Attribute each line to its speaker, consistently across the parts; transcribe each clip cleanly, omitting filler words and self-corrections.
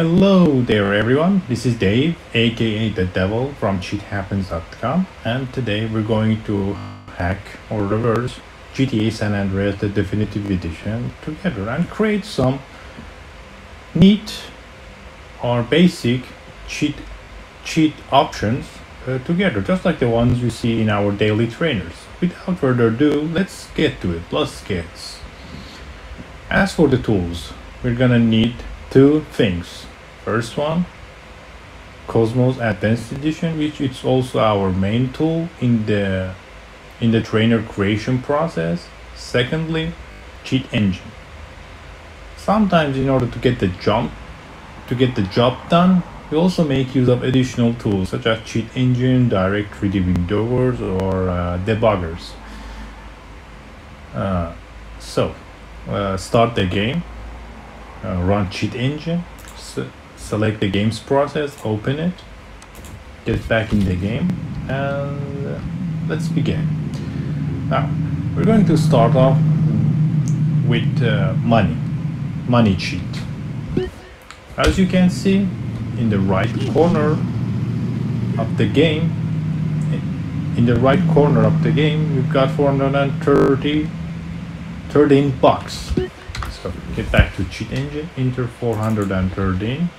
Speaker 1: Hello there everyone, this is Dave, aka The Devil from cheathappens.com, and today we're going to hack or reverse GTA San Andreas the definitive edition together and create some neat or basic cheat options together, just like the ones you see in our daily trainers. Without further ado, let's get to it. Let's get. As for the tools, we're gonna need two things. First one, Cosmos Advanced Edition, which is also our main tool in the trainer creation process. Secondly, cheat engine. Sometimes in order to get the job done, we also make use of additional tools such as cheat engine, direct 3D windowers, or debuggers. Start the game, run cheat engine, select the game's process, open it, get back in the game, and let's begin. Now we're going to start off with money cheat. As you can see in the right corner of the game, we've got 413 bucks. So get back to cheat engine, enter 413,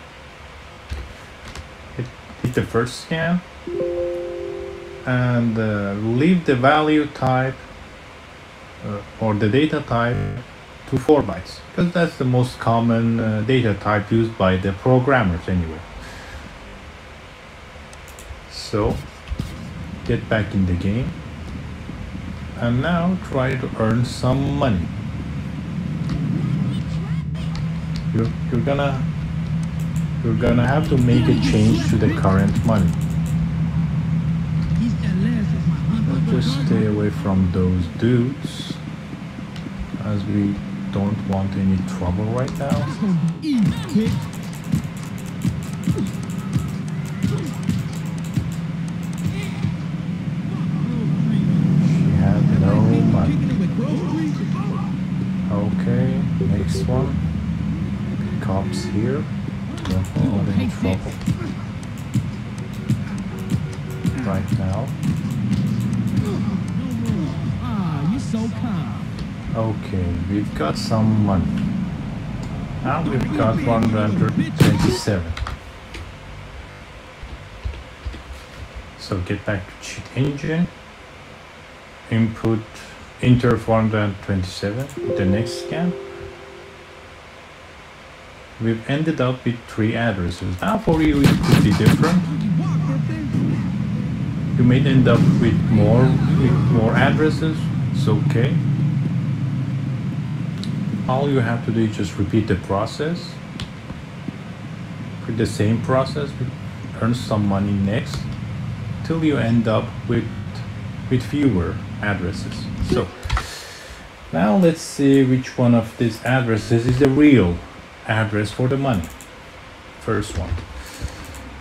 Speaker 1: hit the first scan, and leave the value type or the data type to 4 bytes, because that's the most common data type used by the programmers anyway. So get back in the game and now try to earn some money. You're gonna have to make a change to the current money. Just stay away from those dudes, as we don't want any trouble right now. She had no money. Okay, next one. Cops here. Don't want any trouble right now. Okay, we've got some money. Now we've got 127. So get back to cheat engine, enter 427 with the next scan. We've ended up with 3 addresses. Now for you it could be different. You may end up with more addresses. It's okay. All you have to do is just repeat the process. With the same process, earn some money next till you end up with fewer addresses. So now let's see which one of these addresses is the real address for the money. First one.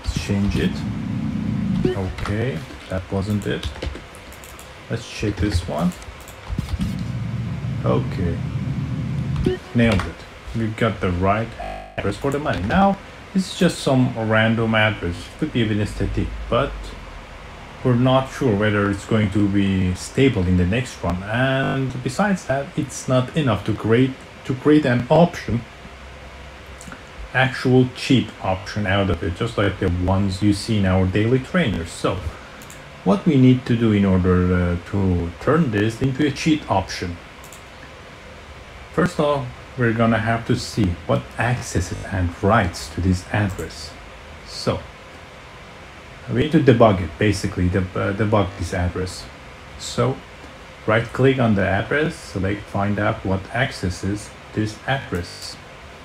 Speaker 1: Let's change it. Okay, that wasn't it. Let's check this one. Okay, nailed it. We've got the right address for the money. Now it's just some random address, could be even static, but we're not sure whether it's going to be stable in the next run. And besides that, it's not enough to create an option, actual cheat option out of it, just like the ones you see in our daily trainers. So what we need to do in order to turn this into a cheat option, first off, we're gonna have to see what accesses and writes to this address. So we need to debug it, basically debug this address. So right click on the address, select find out what accesses this address.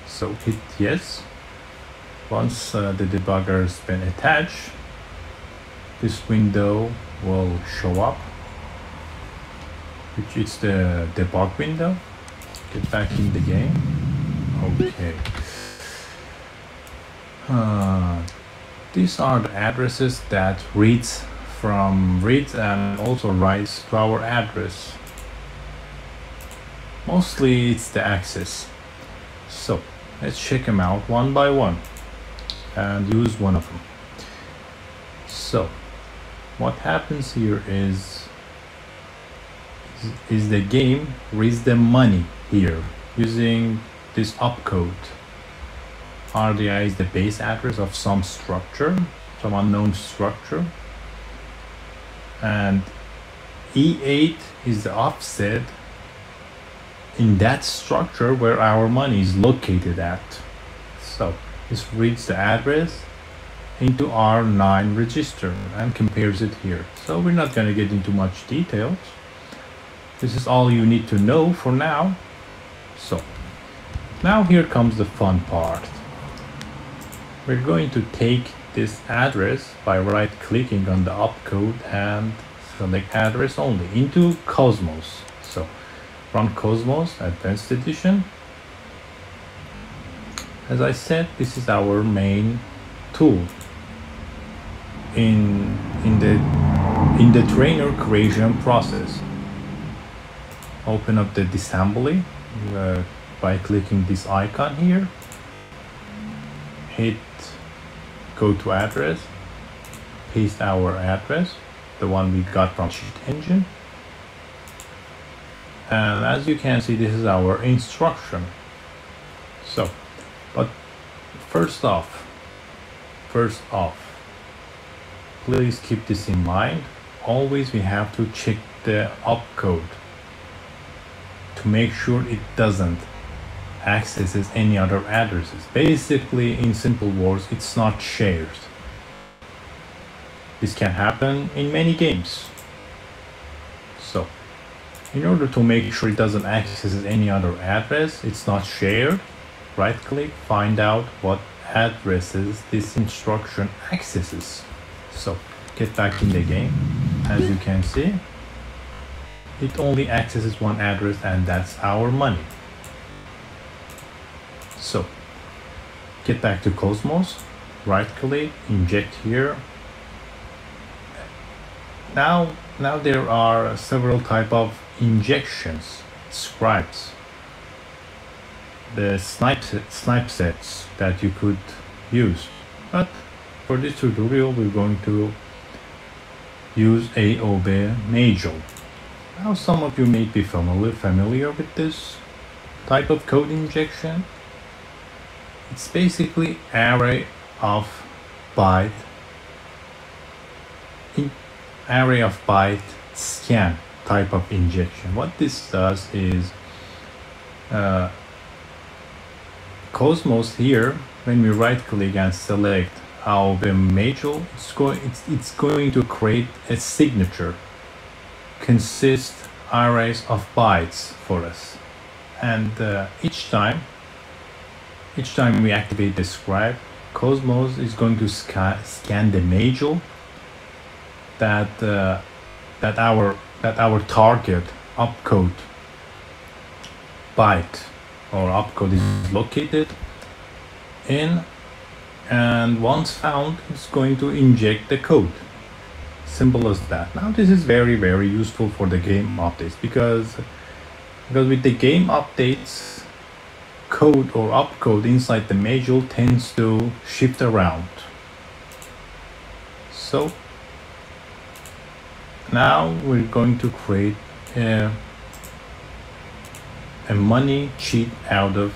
Speaker 1: So hit yes. Once the debugger has been attached, this window will show up, which is the debug window. Get back in the game. Okay. These are the addresses that reads and also writes to our address. Mostly it's the access. So let's check them out one by one. and use one of them. So what happens here is the game reads the money here using this opcode. RDI is the base address of some structure, some unknown structure, and E8 is the offset in that structure where our money is located at. So this reads the address into R9 register and compares it here. So we're not going to get into much details. This is all you need to know for now. So now here comes the fun part. We're going to take this address by right-clicking on the opcode and select address only into Cosmos. So run Cosmos Advanced Edition. As I said, this is our main tool in the trainer creation process. Open up the disassembly by clicking this icon here. Hit go to address, paste our address, the one we got from Sheet Engine, and as you can see, this is our instruction. So, but first off, please keep this in mind. Always we have to check the opcode to make sure it doesn't accesses any other addresses. Basically, in simple words, it's not shared. This can happen in many games. So in order to make sure it doesn't access any other address, it's not shared, right click, find out what addresses this instruction accesses. So get back in the game. As you can see, it only accesses one address, and that's our money. So get back to Cosmos, right click, inject here. Now there are several type of injections, scripts, the snipe sets that you could use, but for this tutorial we're going to use AOB Major. Now some of you may be familiar with this type of code injection. It's basically array of byte scan type of injection. What this does is Cosmos here, when we right click and select AOB Major, it's going to create a signature, consist arrays of bytes for us, and each time we activate the script, Cosmos is going to scan the major that our target opcode byte or opcode is located in, and once found, it's going to inject the code. Simple as that. Now this is very useful for the game updates, because with the game updates, code or opcode inside the major tends to shift around. So now we're going to create a money cheat out of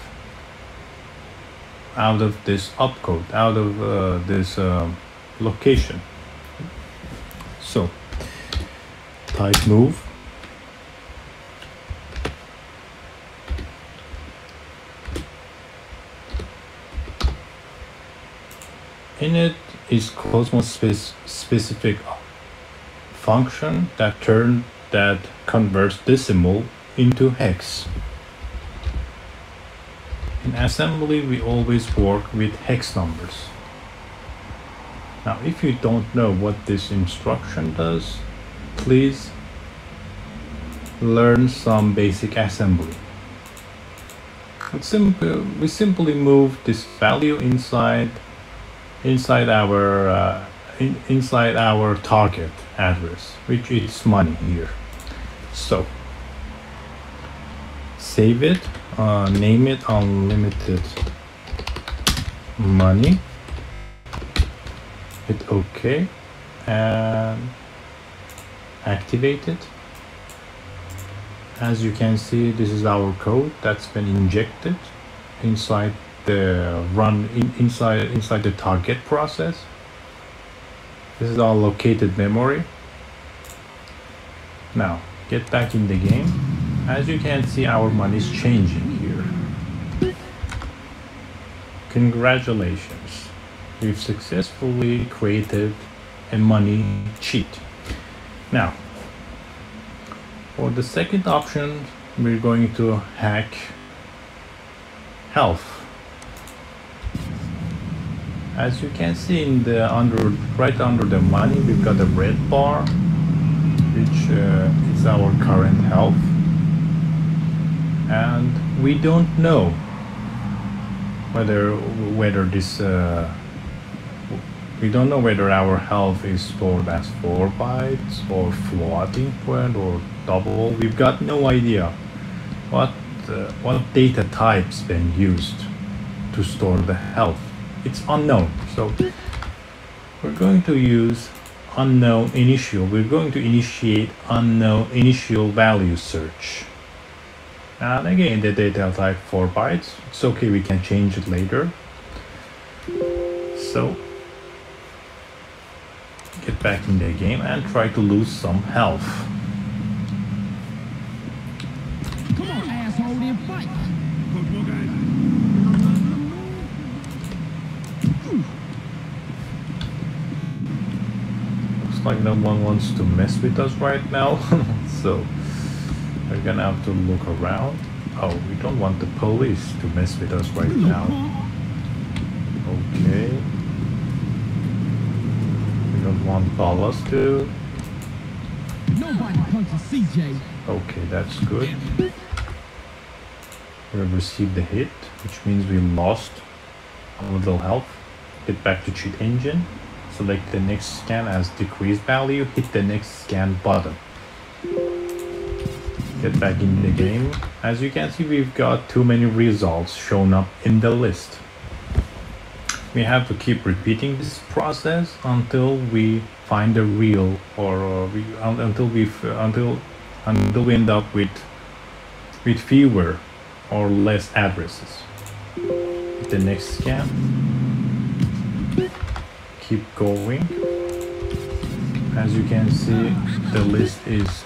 Speaker 1: this opcode, out of this location. So type move, in it is Cosmos specific function that converts decimal into hex. In assembly, we always work with hex numbers. Now, if you don't know what this instruction does, please learn some basic assembly. We simply move this value inside our target address, which is money here. So save it, name it unlimited money, OK and activate it. As you can see, this is our code that's been injected inside the inside the target process. This is our located memory. Now get back in the game. As you can see, our money is changing here. Congratulations, we've successfully created a money cheat. Now for the second option, we're going to hack health. As you can see in the right under the money, we've got a red bar, which is our current health, and we don't know whether this we don't know whether our health is stored as 4 bytes or floating point or double. We've got no idea what data type's been used to store the health. It's unknown. So we're going to use unknown initial. We're going to initiate unknown initial value search. And again, the data type 4 bytes. It's okay, we can change it later. So get back in the game and try to lose some health.
Speaker 2: Come on, asshole, then fight.
Speaker 1: Looks like no one wants to mess with us right now. So we're gonna have to look around. Oh, we don't want the police to mess with us right now. Okay. We don't want Ballas to.
Speaker 2: Nobody punches CJ.
Speaker 1: Okay, that's good. We have received a hit, which means we lost a little health. Get back to cheat engine. Select the next scan as decreased value. Hit the next scan button. Get back in the game. As you can see, we've got too many results shown up in the list. We have to keep repeating this process until we find a real, or until we end up with fewer or less addresses. Hit the next scan. Keep going. As you can see, the list is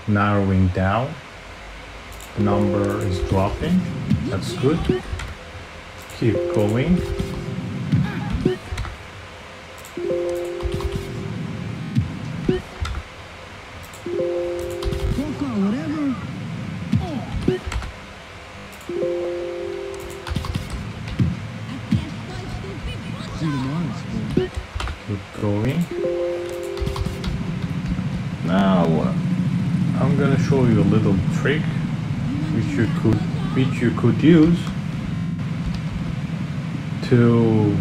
Speaker 1: narrowing down. The number is dropping. That's good. Keep going. Keep going. Now I'm gonna show you a little trick which you could use to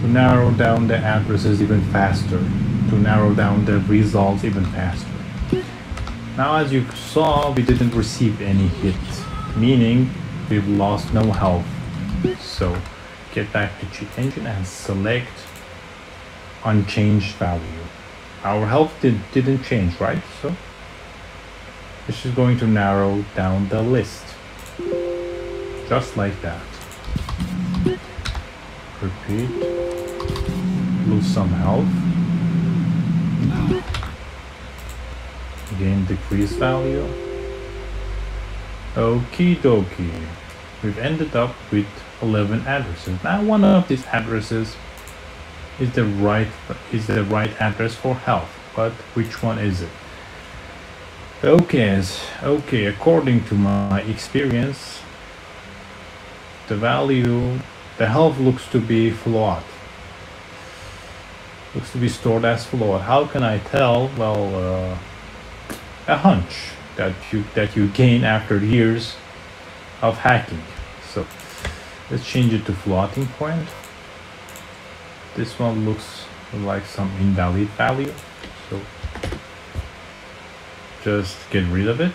Speaker 1: narrow down the addresses even faster, to narrow down the results even faster. Now, as you saw, we didn't receive any hits, meaning we've lost no health. So get back to cheat engine and select unchanged value. Our health didn't change, right? So this is going to narrow down the list, just like that. Repeat. Lose some health. Gain decreased value. Okie dokie. We've ended up with 11 addresses. Now one of these addresses is the right address for health, but which one is it? Okay, according to my experience, the health looks to be float. Looks to be stored as float. How can I tell? Well, a hunch that you gain after years of hacking. So let's change it to floating point. This one looks like some invalid value, so just get rid of it.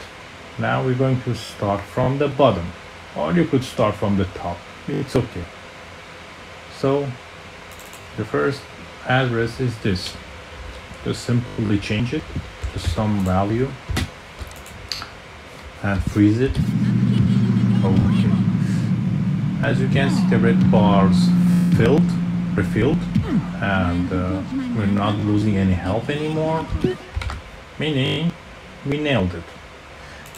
Speaker 1: Now we're going to start from the bottom, or you could start from the top. It's okay. So the first address is this. Just simply change it to some value and freeze it. Okay. As you can see, the red bars refilled, and we're not losing any health anymore, meaning we nailed it.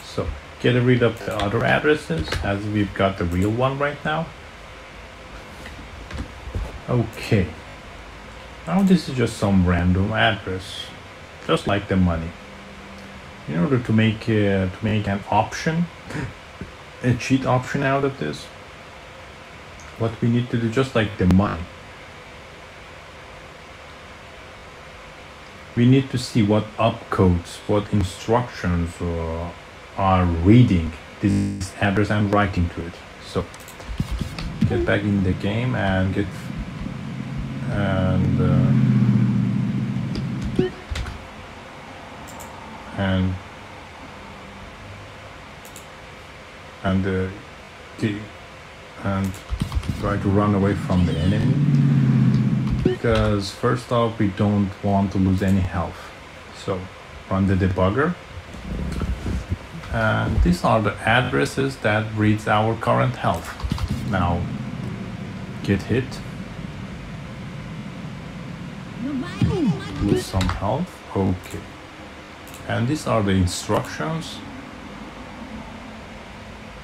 Speaker 1: So get rid of the other addresses as we've got the real one right now. Okay. Now this is just some random address, just like the money. In order to make an option, a cheat option out of this, what we need to do, just like the money, we need to see what opcodes, what instructions are reading this address and writing to it. So get back in the game and get and try to run away from the enemy, because first off we don't want to lose any health. So run the debugger, and these are the addresses that reads our current health. Now get hit, lose some health. Okay, and these are the instructions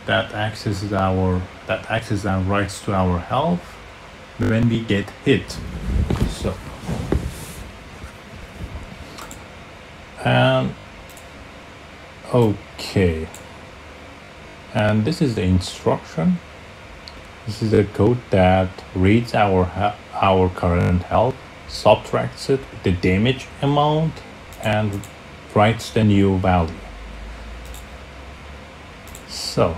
Speaker 1: that accesses and writes to our health when we get hit. So okay, and this is the instruction. This is the code that reads our current health, subtracts it with the damage amount, and writes the new value. So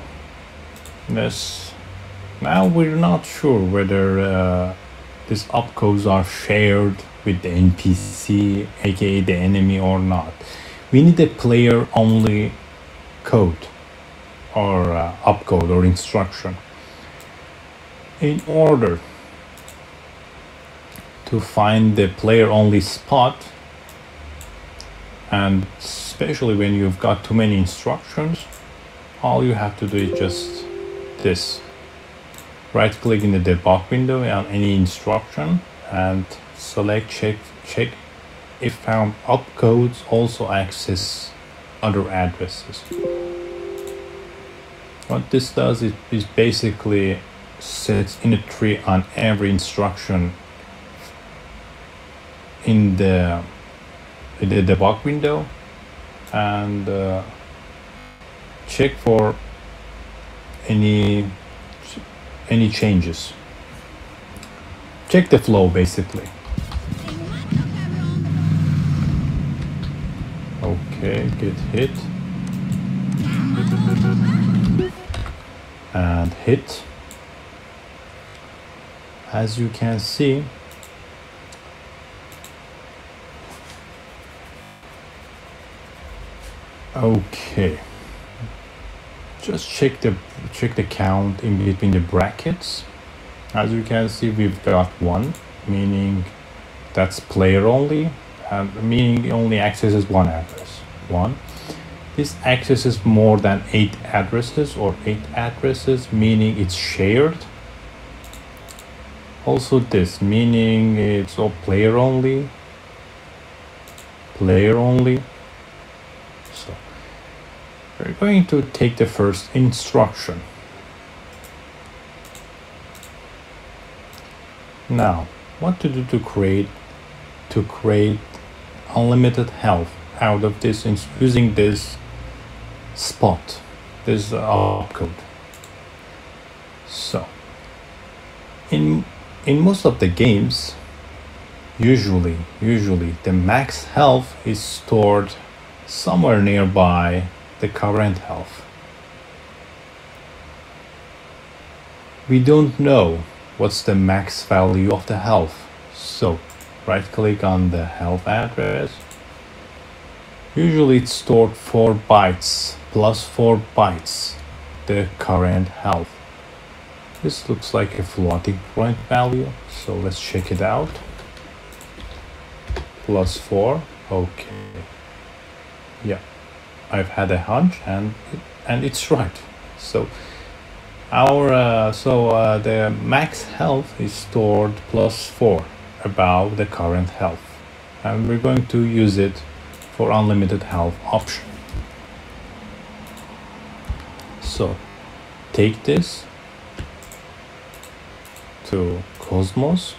Speaker 1: now we're not sure whether these opcodes are shared with the NPC, aka the enemy, or not. We need a player-only code or opcode or instruction. In order to find the player-only spot, and especially when you've got too many instructions, all you have to do is just this. Right click in the debug window on any instruction and select check if found opcodes also access other addresses. What this does is basically sets in a tree on every instruction in the debug window, and check for any changes. Check the flow basically. Okay, get hit and hit. As you can see, okay, just check the count in between the brackets. As you can see, we've got 1, meaning that's player only, and meaning it only accesses one address. 1. This accesses more than 8 addresses, or 8 addresses, meaning it's shared. Also this, meaning it's all player only. So we're going to take the first instruction. Now, what to do to create unlimited health out of this using this spot, this opcode. So in most of the games, usually the max health is stored somewhere nearby the current health. We don't know what's the max value of the health, so right click on the health address. Usually it's stored 4 bytes plus 4 bytes the current health. This looks like a floating point value, so let's check it out. +4. Okay. Yeah, I've had a hunch, and it's right. So the max health is stored +4 above the current health, and we're going to use it for unlimited health option. So take this to Cosmos.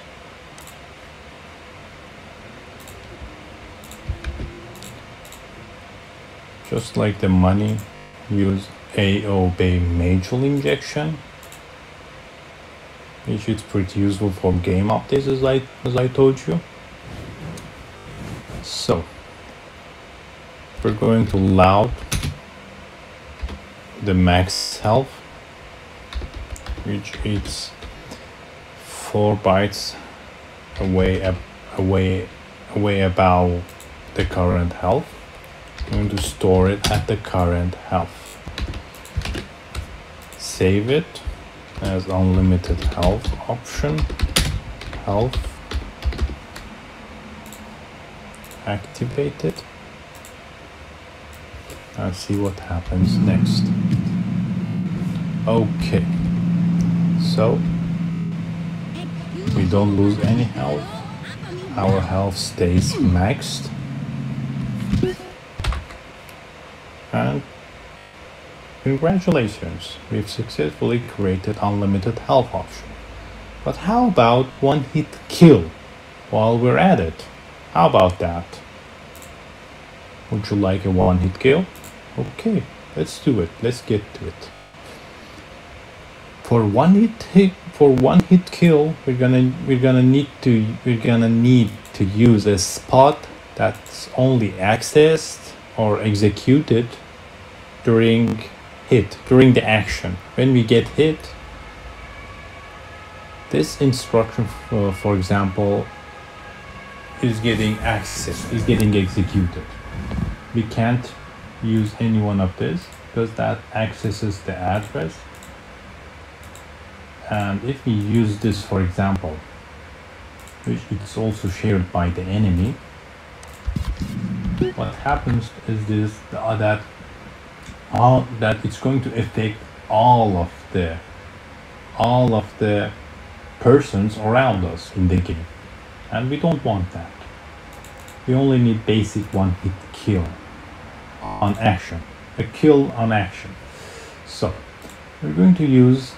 Speaker 1: Just like the money, use AOB major injection, which is pretty useful for game updates, as I told you. So we're going to load the max health, which is 4 bytes away above the current health. I'm going to store it at the current health. Save it as unlimited health option. Health. Activate it. And see what happens next. Okay. So we don't lose any health. Our health stays maxed. And congratulations, we've successfully created unlimited health option. But how about one hit kill while we're at it? How about that? Would you like a one hit kill? Okay, let's do it. Let's get to it. For one hit kill, we're gonna need to use a spot that's only accessed or executed during the action. When we get hit, this instruction, for example, is getting executed. We can't use any one of this because that accesses the address. And if we use this, for example, which is also shared by the enemy, what happens is that it's going to affect all of the persons around us in the game, and we don't want that. We only need basic one hit kill on action, a kill on action. So we're going to use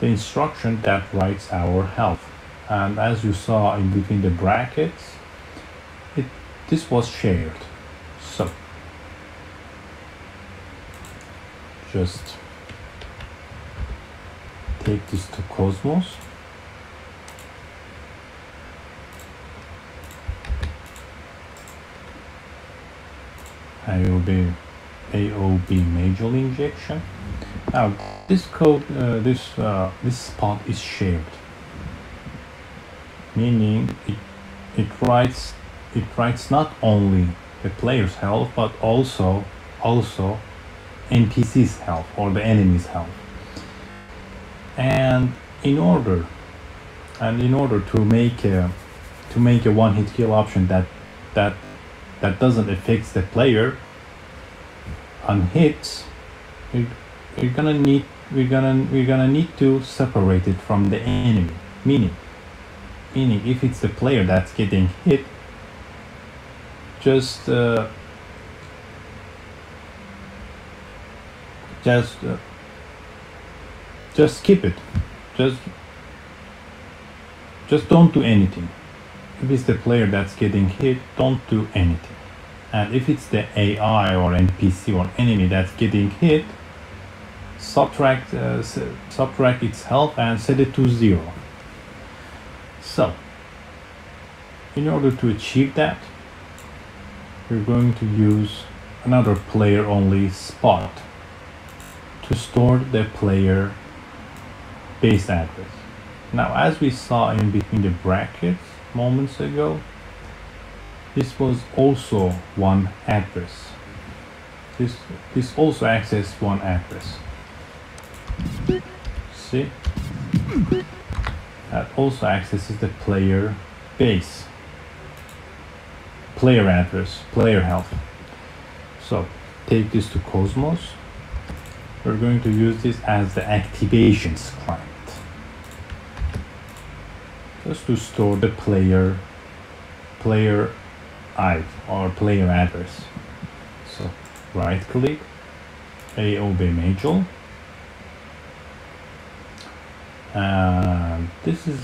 Speaker 1: the instruction that writes our health, and as you saw in between the brackets, this was shared. So just take this to Cosmos. AOB major injection. Now this code, this spot is shared, meaning it writes not only the player's health but also NPC's health or the enemy's health. And in order to make a one hit kill option that doesn't affect the player on hits, we're gonna need to separate it from the enemy. Meaning if it's the player that's getting hit, just skip it. Just don't do anything. If it's the player that's getting hit, don't do anything. And if it's the AI or NPC or enemy that's getting hit, subtract its health and set it to 0. So in order to achieve that, we're going to use another player only spot to store the player base address. Now, as we saw in between the brackets moments ago, this was also one address. This also accessed one address. See, That also accesses the player base, player address, player health. So take this to Cosmos. We're going to use this as the activation script, just to store the player ID or player address. So right click, AOB module, and this is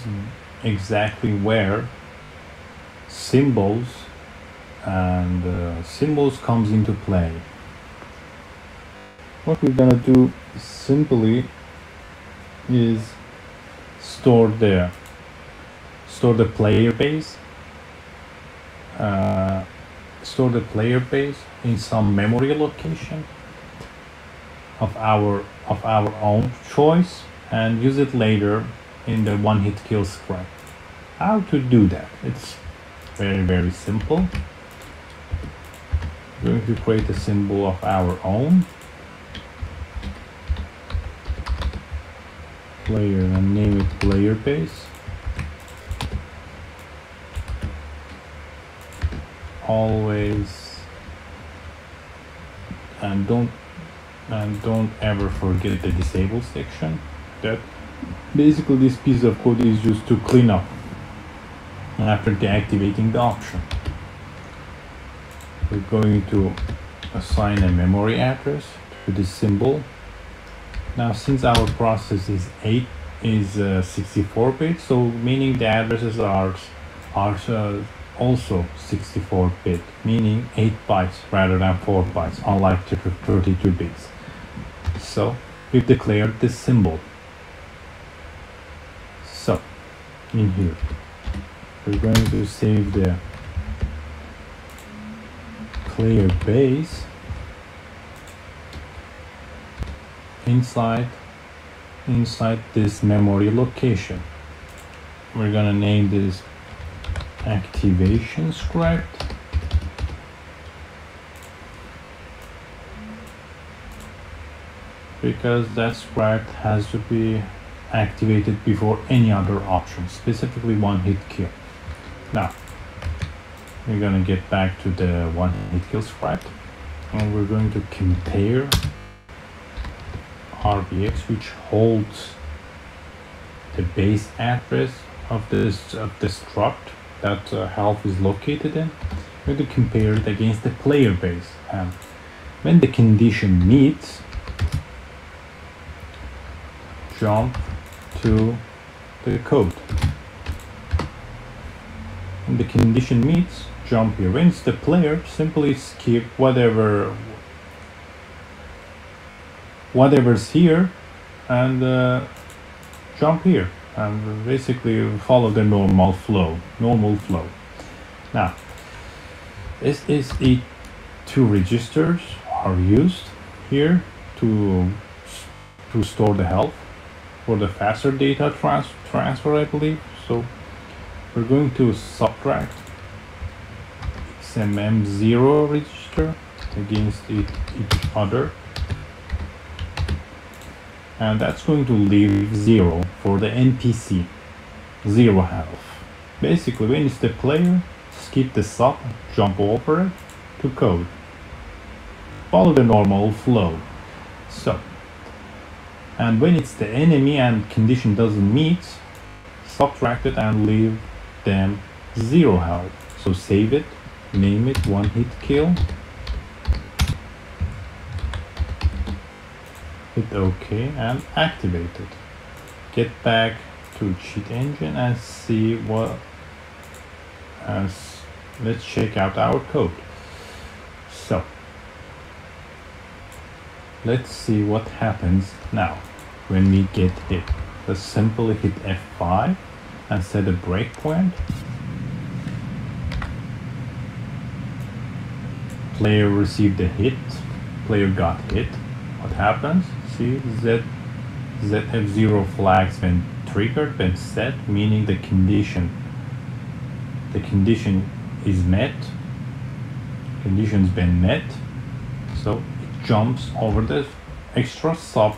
Speaker 1: exactly where symbols and symbols comes into play. What we're gonna do simply is store the player base, in some memory location of our own choice, and use it later in the one-hit kill script. How to do that? It's very simple. We're going to create a symbol of our own player and name it player base. Always, and don't ever forget the disable section. That basically this piece of code is used to clean up after deactivating the option. We're going to assign a memory address to this symbol. Now, since our process is 64-bit, so meaning the addresses are also 64-bit, meaning 8 bytes rather than 4 bytes, unlike 32 bits. So we've declared this symbol. So in here, we're going to save the player base inside this memory location. We're gonna name this activation script, because that script has to be activated before any other option, specifically one-hit kill. Now we're gonna get back to the one-hit kill script, and we're going to compare RBX, which holds the base address of this struct that health is located in. We're going to compare it against the player base, and when the condition meets, jump to the code. When the condition meets, jump here. When it's the player, simply skip whatever's here and jump here, and basically follow the normal flow. Now, SSE2 registers are used here to store the health for the faster data transfer, I believe. So we're going to subtract XMM0 register against each other, and that's going to leave 0 for the NPC, 0 health. Basically, when it's the player, skip the sub, jump over it to code. Follow the normal flow. So, and when it's the enemy and condition doesn't meet, subtract it and leave them 0 health. So save it, name it one-hit kill, hit OK and activate it. Get back to cheat engine and see what, let's check out our code. So let's see what happens now when we get hit. Let's simply hit F5 and set a breakpoint. Player received a hit, player got hit. What happens? See, ZF0 flags when triggered, when set, meaning the condition is met, condition's been met, so it jumps over the extra sub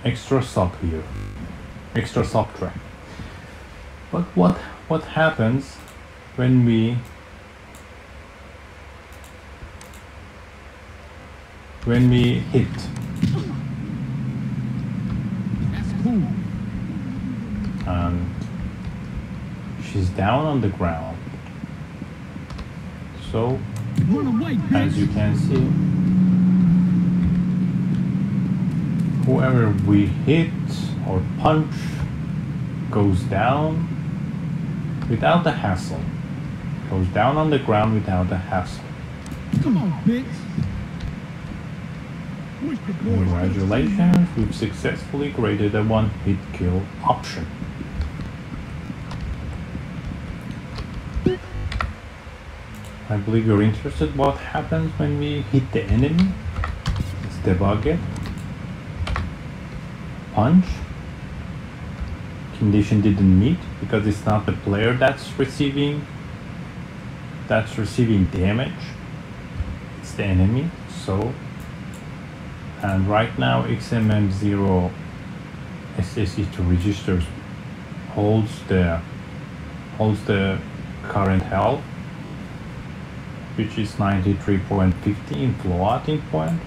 Speaker 1: extra sub here, extra subtract. But what happens when we hit?
Speaker 2: That's cool.
Speaker 1: And she's down on the ground. So
Speaker 2: Run away, bitch.
Speaker 1: as you can see, whoever we hit or punch goes down without the hassle. Goes down on the ground without the hassle.
Speaker 2: Come on, bitch. Wish the boys
Speaker 1: Congratulations, we've successfully created a one-hit kill option. I believe you're interested what happens when we hit the enemy. Let's debug it. Punch. Condition didn't meet because it's not the player that's receiving damage. It's the enemy. So, and right now XMM0 SSE2 registers holds the current health, which is 93.50 in floating point.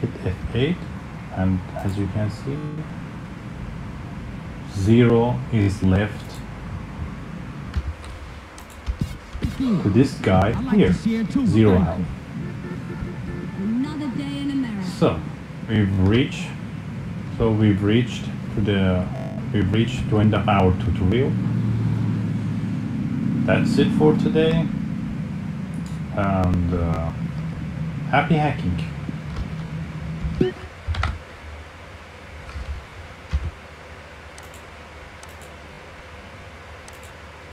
Speaker 1: Hit F8, and as you can see, 0 is left to this guy here, 0 health.
Speaker 3: Another day in America.
Speaker 1: So we've reached to end of our tutorial. That's it for today, and happy hacking.